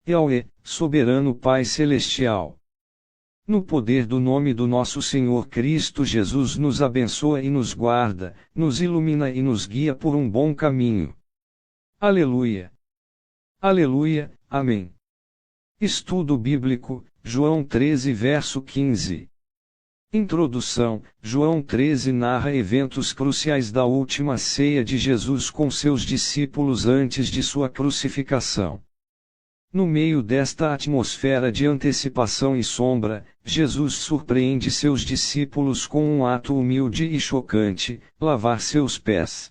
Yahweh, soberano Pai Celestial. No poder do nome do nosso Senhor Cristo Jesus, nos abençoa e nos guarda, nos ilumina e nos guia por um bom caminho. Aleluia. Aleluia, amém. Estudo bíblico, João 13 verso 15. Introdução: João 13 narra eventos cruciais da última ceia de Jesus com seus discípulos antes de sua crucificação. No meio desta atmosfera de antecipação e sombra, Jesus surpreende seus discípulos com um ato humilde e chocante: lavar seus pés.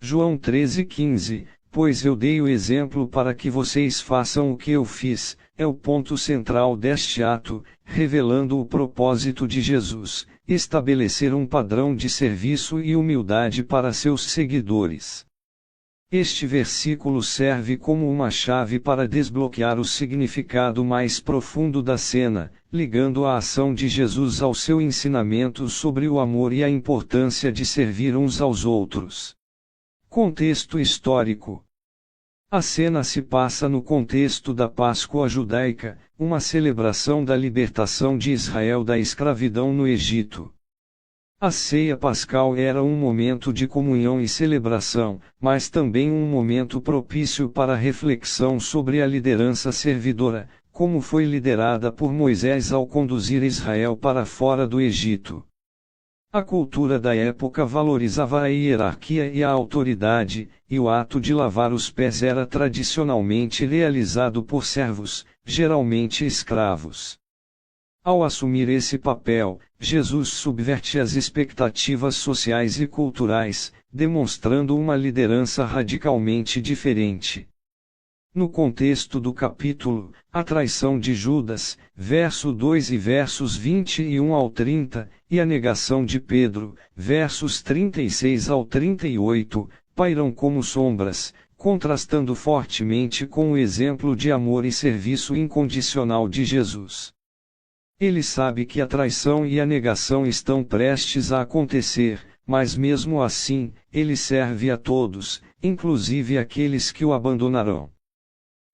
João 13,15, pois eu dei o exemplo para que vocês façam o que eu fiz, é o ponto central deste ato, revelando o propósito de Jesus: estabelecer um padrão de serviço e humildade para seus seguidores. Este versículo serve como uma chave para desbloquear o significado mais profundo da cena, ligando a ação de Jesus ao seu ensinamento sobre o amor e a importância de servir uns aos outros. Contexto histórico. A cena se passa no contexto da Páscoa judaica, uma celebração da libertação de Israel da escravidão no Egito. A ceia pascal era um momento de comunhão e celebração, mas também um momento propício para reflexão sobre a liderança servidora, como foi liderada por Moisés ao conduzir Israel para fora do Egito. A cultura da época valorizava a hierarquia e a autoridade, e o ato de lavar os pés era tradicionalmente realizado por servos, geralmente escravos. Ao assumir esse papel, Jesus subverte as expectativas sociais e culturais, demonstrando uma liderança radicalmente diferente. No contexto do capítulo, a traição de Judas, verso 2 e versos 21 ao 30, e a negação de Pedro, versos 36 ao 38, pairam como sombras, contrastando fortemente com o exemplo de amor e serviço incondicional de Jesus. Ele sabe que a traição e a negação estão prestes a acontecer, mas mesmo assim, ele serve a todos, inclusive aqueles que o abandonarão.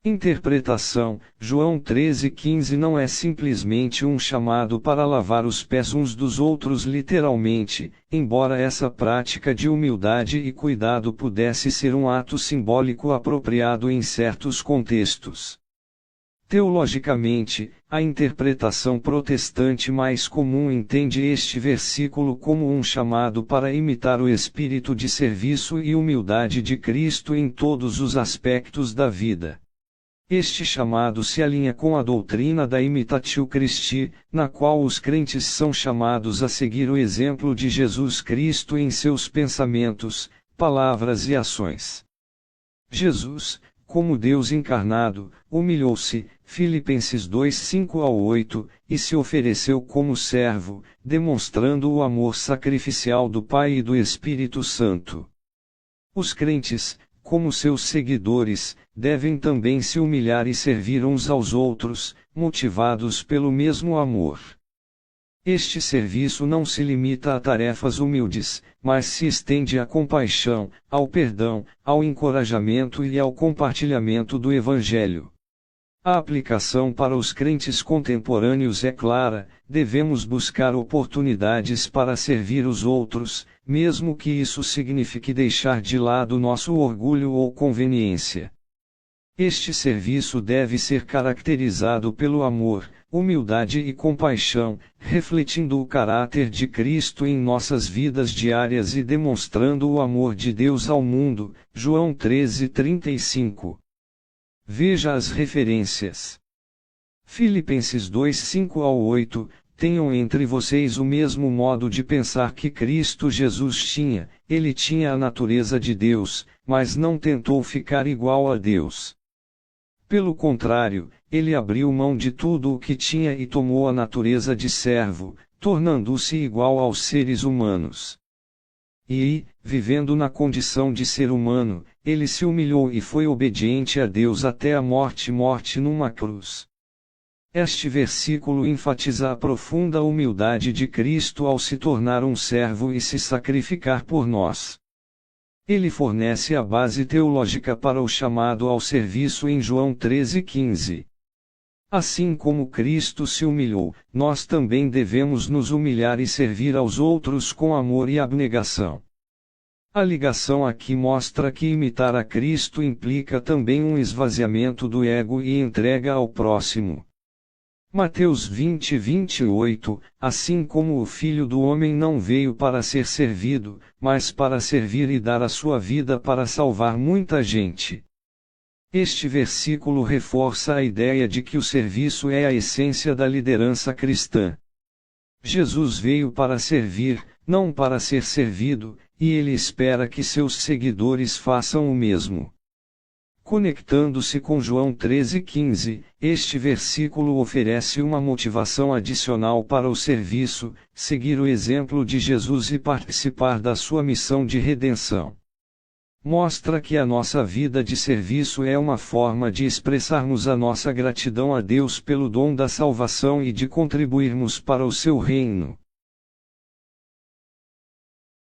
Interpretação: João 13,15 não é simplesmente um chamado para lavar os pés uns dos outros literalmente, embora essa prática de humildade e cuidado pudesse ser um ato simbólico apropriado em certos contextos. Teologicamente, a interpretação protestante mais comum entende este versículo como um chamado para imitar o espírito de serviço e humildade de Cristo em todos os aspectos da vida. Este chamado se alinha com a doutrina da Imitatio Christi, na qual os crentes são chamados a seguir o exemplo de Jesus Cristo em seus pensamentos, palavras e ações. Jesus, como Deus encarnado, humilhou-se, Filipenses 2:5-8, e se ofereceu como servo, demonstrando o amor sacrificial do Pai e do Espírito Santo. Os crentes, como seus seguidores, devem também se humilhar e servir uns aos outros, motivados pelo mesmo amor. Este serviço não se limita a tarefas humildes, mas se estende à compaixão, ao perdão, ao encorajamento e ao compartilhamento do Evangelho. A aplicação para os crentes contemporâneos é clara: devemos buscar oportunidades para servir os outros, mesmo que isso signifique deixar de lado nosso orgulho ou conveniência. Este serviço deve ser caracterizado pelo amor, humildade e compaixão, refletindo o caráter de Cristo em nossas vidas diárias e demonstrando o amor de Deus ao mundo. João 13:35. Veja as referências. Filipenses 2:5-8, tenham entre vocês o mesmo modo de pensar que Cristo Jesus tinha. Ele tinha a natureza de Deus, mas não tentou ficar igual a Deus. Pelo contrário, ele abriu mão de tudo o que tinha e tomou a natureza de servo, tornando-se igual aos seres humanos. E, vivendo na condição de ser humano, ele se humilhou e foi obediente a Deus até a morte numa cruz. Este versículo enfatiza a profunda humildade de Cristo ao se tornar um servo e se sacrificar por nós. Ele fornece a base teológica para o chamado ao serviço em João 13,15. Assim como Cristo se humilhou, nós também devemos nos humilhar e servir aos outros com amor e abnegação. A ligação aqui mostra que imitar a Cristo implica também um esvaziamento do ego e entrega ao próximo. Mateus 20:28, assim como o Filho do Homem não veio para ser servido, mas para servir e dar a sua vida para salvar muita gente. Este versículo reforça a ideia de que o serviço é a essência da liderança cristã. Jesus veio para servir, não para ser servido, e ele espera que seus seguidores façam o mesmo. Conectando-se com João 13,15, este versículo oferece uma motivação adicional para o serviço, seguir o exemplo de Jesus e participar da sua missão de redenção. Mostra que a nossa vida de serviço é uma forma de expressarmos a nossa gratidão a Deus pelo dom da salvação e de contribuirmos para o seu reino.